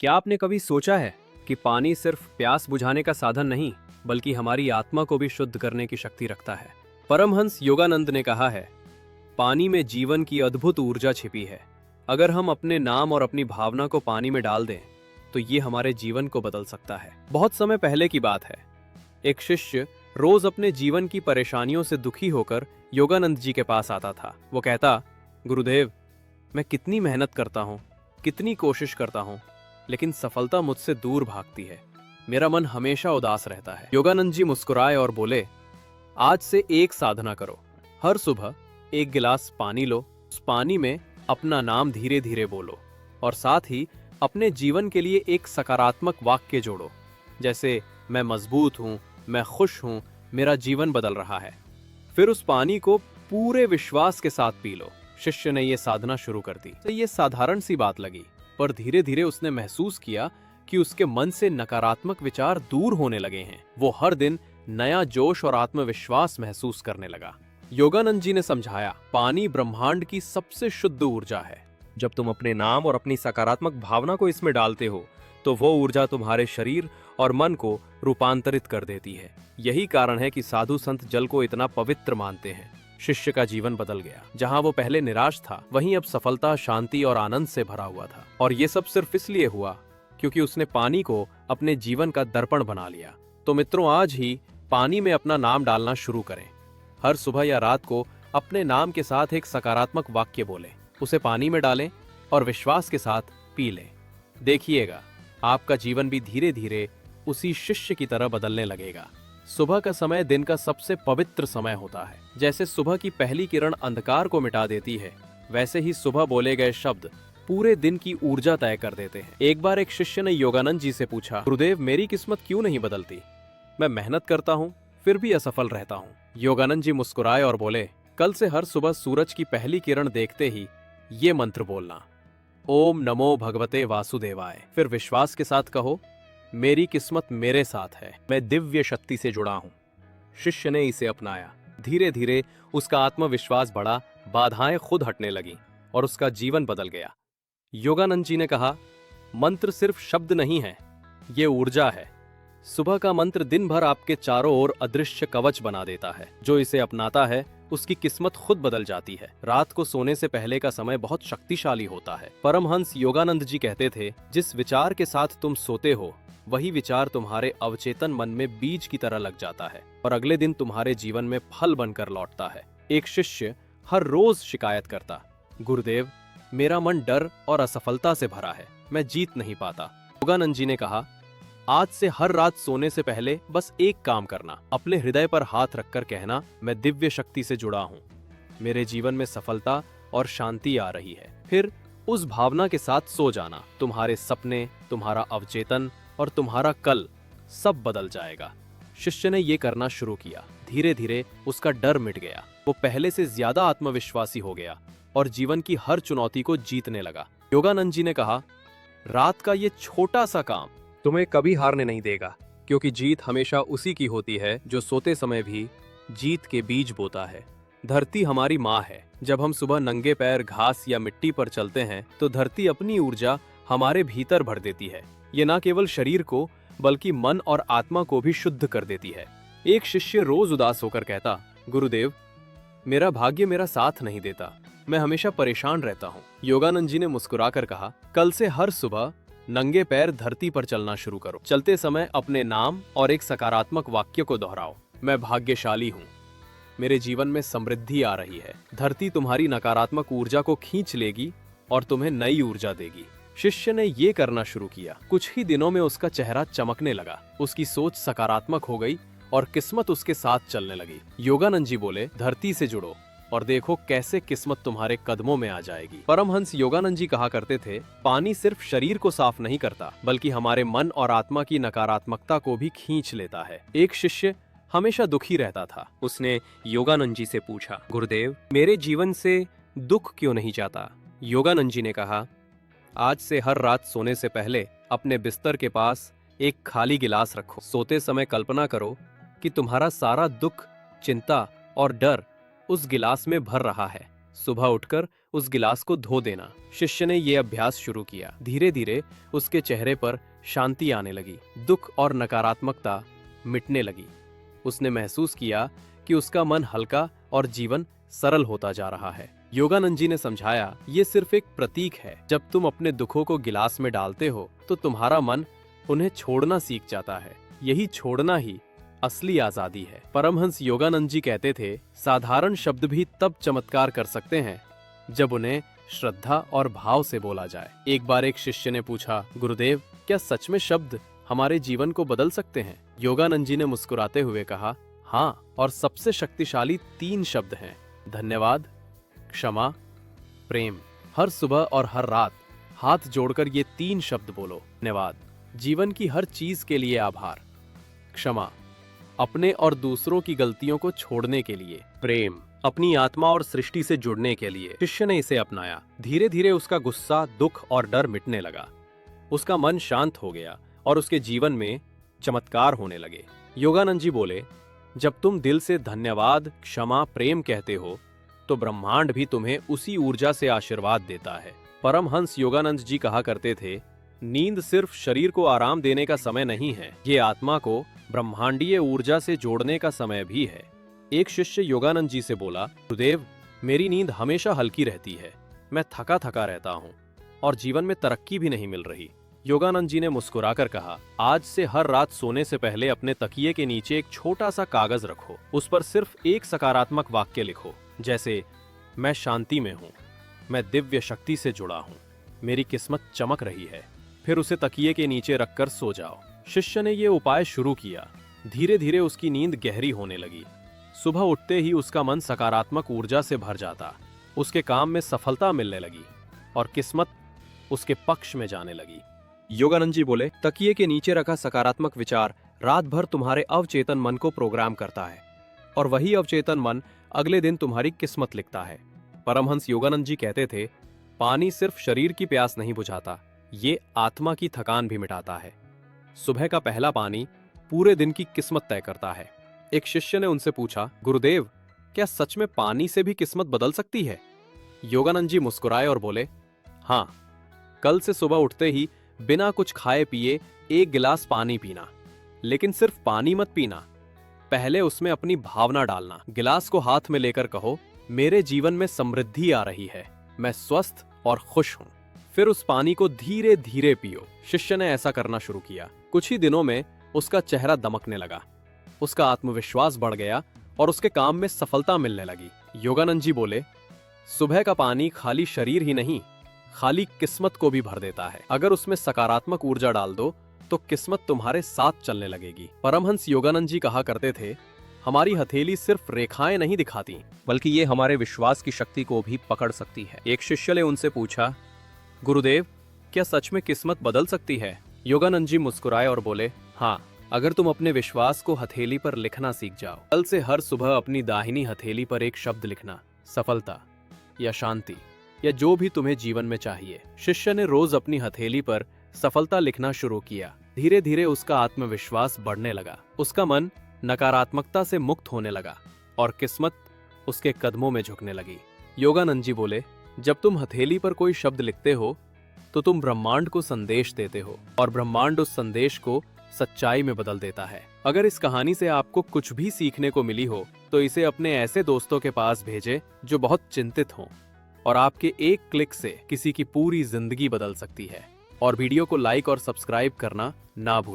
क्या आपने कभी सोचा है कि पानी सिर्फ प्यास बुझाने का साधन नहीं, बल्कि हमारी आत्मा को भी शुद्ध करने की शक्ति रखता है। परमहंस योगानंद ने कहा है, पानी में जीवन की अद्भुत ऊर्जा छिपी है। अगर हम अपने नाम और अपनी भावना को पानी में डाल दें, तो ये हमारे जीवन को बदल सकता है। बहुत समय पहले की बात है, एक शिष्य रोज अपने जीवन की परेशानियों से दुखी होकर योगानंद जी के पास आता था। वो कहता, गुरुदेव, मैं कितनी मेहनत करता हूँ, कितनी कोशिश करता हूँ, लेकिन सफलता मुझसे दूर भागती है। मेरा मन हमेशा उदास रहता है। योगानंद जी मुस्कुराए और बोले, आज से एक साधना करो। हर सुबह एक गिलास पानी लो, उस पानी में अपना नाम धीरे धीरे बोलो और साथ ही अपने जीवन के लिए एक सकारात्मक वाक्य जोड़ो, जैसे मैं मजबूत हूँ, मैं खुश हूँ, मेरा जीवन बदल रहा है। फिर उस पानी को पूरे विश्वास के साथ पी लो। शिष्य ने यह साधना शुरू कर दी। तो ये साधारण सी बात लगी, पर धीरे धीरे उसने महसूस किया कि उसके मन से नकारात्मक विचार दूर होने लगे हैं। वो हर दिन नया जोश और आत्मविश्वास महसूस करने लगा। योगानंद जी ने समझाया, पानी ब्रह्मांड की सबसे शुद्ध ऊर्जा है। जब तुम अपने नाम और अपनी सकारात्मक भावना को इसमें डालते हो, तो वो ऊर्जा तुम्हारे शरीर और मन को रूपांतरित कर देती है। यही कारण है कि साधु संत जल को इतना पवित्र मानते हैं। शिष्य का जीवन बदल गया। जहां वो पहले निराश था, वहीं अब सफलता, शांति और आनंद से भरा हुआ था। और ये सब सिर्फ इसलिए हुआ क्योंकि उसने पानी को अपने जीवन का दर्पण बना लिया। तो मित्रों, आज ही पानी में अपना नाम डालना शुरू करें। हर सुबह या रात को अपने नाम के साथ एक सकारात्मक वाक्य बोलें, उसे पानी में डालें और विश्वास के साथ पी लें। देखिएगा, आपका जीवन भी धीरे धीरे उसी शिष्य की तरह बदलने लगेगा। सुबह का समय दिन का सबसे पवित्र समय होता है। जैसे सुबह की पहली किरण अंधकार को मिटा देती है, वैसे ही सुबह बोले गए शब्द पूरे दिन की ऊर्जा तय कर देते हैं। एक बार एक शिष्य ने योगानंद जी से पूछा, गुरुदेव, मेरी किस्मत क्यों नहीं बदलती? मैं मेहनत करता हूँ, फिर भी असफल रहता हूँ। योगानंद जी मुस्कुराए और बोले, कल से हर सुबह सूरज की पहली किरण देखते ही ये मंत्र बोलना, ओम नमो भगवते वासुदेवाय। फिर विश्वास के साथ कहो, मेरी किस्मत मेरे साथ है, मैं दिव्य शक्ति से जुड़ा हूं। शिष्य ने इसे अपनाया। धीरे धीरे उसका आत्मविश्वास बढ़ा, बाधाएं खुद हटने लगीं और उसका जीवन बदल गया। योगानंद जी ने कहा, मंत्र सिर्फ शब्द नहीं है, ये ऊर्जा है। सुबह का मंत्र दिन भर आपके चारों ओर अदृश्य कवच बना देता है। जो इसे अपनाता है, उसकी किस्मत खुद बदल जाती है। रात को सोने से पहले का समय बहुत शक्तिशाली होता है। परमहंस योगानंद जी कहते थे, जिस विचार के साथ तुम सोते हो, वही विचार तुम्हारे अवचेतन मन में बीज की तरह लग जाता है और अगले दिन तुम्हारे जीवन में फल बनकर लौटता है। एक शिष्य हर रोज शिकायत करता, गुरुदेव, मेरा मन डर और असफलता से भरा है, मैं जीत नहीं पाता। योगानंद जी ने कहा, आज से हर रात सोने से पहले बस एक काम करना, अपने हृदय पर हाथ रखकर कहना, मैं दिव्य शक्ति से जुड़ा हूँ, मेरे जीवन में सफलता और शांति आ रही है। फिर उस भावना के साथ सो जाना। तुम्हारे सपने, तुम्हारा अवचेतन और तुम्हारा कल सब बदल जाएगा। शिष्य ने ये करना शुरू किया। धीरे धीरे उसका डर मिट गया। वो पहले से ज्यादा आत्मविश्वासी हो गया और जीवन की हर चुनौती को जीतने लगा। योगानंद जी ने कहा, रात का ये छोटा सा काम तुम्हें कभी हारने नहीं देगा, क्योंकि जीत हमेशा उसी की होती है जो सोते समय भी जीत के बीज बोता है। धरती हमारी माँ है। जब हम सुबह नंगे पैर घास या मिट्टी पर चलते हैं, तो धरती अपनी ऊर्जा हमारे भीतर भर देती है। ये न केवल शरीर को, बल्कि मन और आत्मा को भी शुद्ध कर देती है। एक शिष्य रोज उदास होकर कहता, गुरुदेव, मेरा भाग्य मेरा साथ नहीं देता, मैं हमेशा परेशान रहता हूँ। योगानंद जी ने मुस्कुराकर कहा, कल से हर सुबह नंगे पैर धरती पर चलना शुरू करो। चलते समय अपने नाम और एक सकारात्मक वाक्य को दोहराओ, मैं भाग्यशाली हूँ, मेरे जीवन में समृद्धि आ रही है। धरती तुम्हारी नकारात्मक ऊर्जा को खींच लेगी और तुम्हें नई ऊर्जा देगी। शिष्य ने ये करना शुरू किया। कुछ ही दिनों में उसका चेहरा चमकने लगा, उसकी सोच सकारात्मक हो गई और किस्मत उसके साथ चलने लगी। योगानंद जी बोले, धरती से जुड़ो और देखो कैसे किस्मत तुम्हारे कदमों में आ जाएगी। परमहंस योगानंद जी कहा करते थे, पानी सिर्फ शरीर को साफ नहीं करता, बल्कि हमारे मन और आत्मा की नकारात्मकता को भी खींच लेता है। एक शिष्य हमेशा दुखी रहता था। उसने योगानंद जी से पूछा, गुरुदेव, मेरे जीवन से दुख क्यों नहीं जाता? योगानंद जी ने कहा, आज से हर रात सोने से पहले अपने बिस्तर के पास एक खाली गिलास रखो। सोते समय कल्पना करो कि तुम्हारा सारा दुख, चिंता और डर उस गिलास में भर रहा है। सुबह उठकर उस गिलास को धो देना। शिष्य ने यह अभ्यास शुरू किया। धीरे धीरे उसके चेहरे पर शांति आने लगी, दुख और नकारात्मकता मिटने लगी। उसने महसूस किया कि उसका मन हल्का और जीवन सरल होता जा रहा है। योगानंद जी ने समझाया, ये सिर्फ एक प्रतीक है। जब तुम अपने दुखों को गिलास में डालते हो तो तुम्हारा मन उन्हें छोड़ना सीख जाता है। यही छोड़ना ही असली आजादी है। परमहंस योगानंद जी कहते थे, साधारण शब्द भी तब चमत्कार कर सकते हैं जब उन्हें श्रद्धा और भाव से बोला जाए। एक बार एक शिष्य ने पूछा, गुरुदेव, क्या सच में शब्द हमारे जीवन को बदल सकते हैं? योगानंद जी ने मुस्कुराते हुए कहा, हाँ, और सबसे शक्तिशाली 3 शब्द हैं, धन्यवाद, क्षमा, प्रेम। हर सुबह और हर रात हाथ जोड़कर ये 3 शब्द बोलो। धन्यवाद, जीवन की हर चीज के लिए आभार। क्षमा, अपने और दूसरों की गलतियों को छोड़ने के लिए। प्रेम, अपनी आत्मा और सृष्टि से जुड़ने के लिए। शिष्य ने इसे अपनाया। धीरे धीरे उसका गुस्सा, दुख और डर मिटने लगा। उसका मन शांत हो गया और उसके जीवन में चमत्कार होने लगे। योगानंद जी बोले, जब तुम दिल से धन्यवाद, क्षमा, प्रेम कहते हो तो ब्रह्मांड भी तुम्हें उसी ऊर्जा से आशीर्वाद देता है। परमहंस योगानंद जी कहा करते थे, नींद सिर्फ शरीर को आराम देने का समय नहीं है, ये आत्मा को ब्रह्मांडीय ऊर्जा से जोड़ने का समय भी है। एक शिष्य योगानंद जी से बोला, गुरुदेव, मेरी नींद हमेशा हल्की रहती है, मैं थका थका रहता हूँ और जीवन में तरक्की भी नहीं मिल रही। योगानंद जी ने मुस्कुराकर कहा, आज से हर रात सोने से पहले अपने तकिए के नीचे एक छोटा सा कागज रखो। उस पर सिर्फ एक सकारात्मक वाक्य लिखो, जैसे मैं शांति में हूँ, मैं दिव्य शक्ति से जुड़ा हूँ, मेरी किस्मत चमक रही है। फिर उसे तकिए के नीचे रखकर सो जाओ। शिष्य ने ये उपाय शुरू किया। धीरे धीरे उसकी नींद गहरी होने लगी। सुबह उठते ही उसका मन सकारात्मक ऊर्जा से भर जाता। उसके काम में सफलता मिलने लगी और किस्मत उसके पक्ष में जाने लगी। योगानंद जी बोले, तकिए के नीचे रखा सकारात्मक विचार रात भर तुम्हारे अवचेतन मन को प्रोग्राम करता है और वही अवचेतन मन अगले दिन तुम्हारी किस्मत लिखता है। परमहंस योगानंद जी कहते थे, पानी सिर्फ शरीर की प्यास नहीं बुझाता, ये आत्मा की थकान भी मिटाता है। सुबह का पहला पानी पूरे दिन की किस्मत तय करता है। एक शिष्य ने उनसे पूछा, गुरुदेव, क्या सच में पानी से भी किस्मत बदल सकती है? योगानंद जी मुस्कुराए और बोले, हाँ, कल से सुबह उठते ही बिना कुछ खाए पिए 1 गिलास पानी पीना, लेकिन सिर्फ पानी मत पीना, पहले उसमें अपनी भावना डालना। गिलास को हाथ में लेकर कहो, मेरे जीवन में समृद्धि आ रही है, मैं स्वस्थ और खुश हूं। फिर उस पानी को धीरे धीरे पियो। शिष्य ने ऐसा करना शुरू किया। कुछ ही दिनों में उसका चेहरा दमकने लगा, उसका आत्मविश्वास बढ़ गया और उसके काम में सफलता मिलने लगी। योगानंद जी बोले, सुबह का पानी खाली शरीर ही नहीं, खाली किस्मत को भी भर देता है। अगर उसमें सकारात्मक ऊर्जा डाल दो तो किस्मत तुम्हारे साथ चलने लगेगी। परमहंस योगानंद जी कहा करते थे, हमारी हथेली सिर्फ रेखाएं नहीं दिखाती, बल्कि ये हमारे विश्वास की शक्ति को भी पकड़ सकती है। एक शिष्य ने उनसे पूछा, गुरुदेव, क्या सच में किस्मत बदल सकती है? योगानंद जी मुस्कुराए और बोले, हाँ, अगर तुम अपने विश्वास को हथेली पर लिखना सीख जाओ। कल से हर सुबह अपनी दाहिनी हथेली पर एक शब्द लिखना, सफलता या शांति या जो भी तुम्हें जीवन में चाहिए। शिष्य ने रोज अपनी हथेली पर सफलता लिखना शुरू किया। धीरे धीरे उसका आत्मविश्वास बढ़ने लगा, उसका मन नकारात्मकता से मुक्त होने लगा और किस्मत उसके कदमों में झुकने लगी। योगानंद जी बोले, जब तुम हथेली पर कोई शब्द लिखते हो तो तुम ब्रह्मांड को संदेश देते हो और ब्रह्मांड उस संदेश को सच्चाई में बदल देता है। अगर इस कहानी से आपको कुछ भी सीखने को मिली हो तो इसे अपने ऐसे दोस्तों के पास भेजें जो बहुत चिंतित हों, और आपके एक क्लिक से किसी की पूरी जिंदगी बदल सकती है। और वीडियो को लाइक और सब्सक्राइब करना ना भूलें।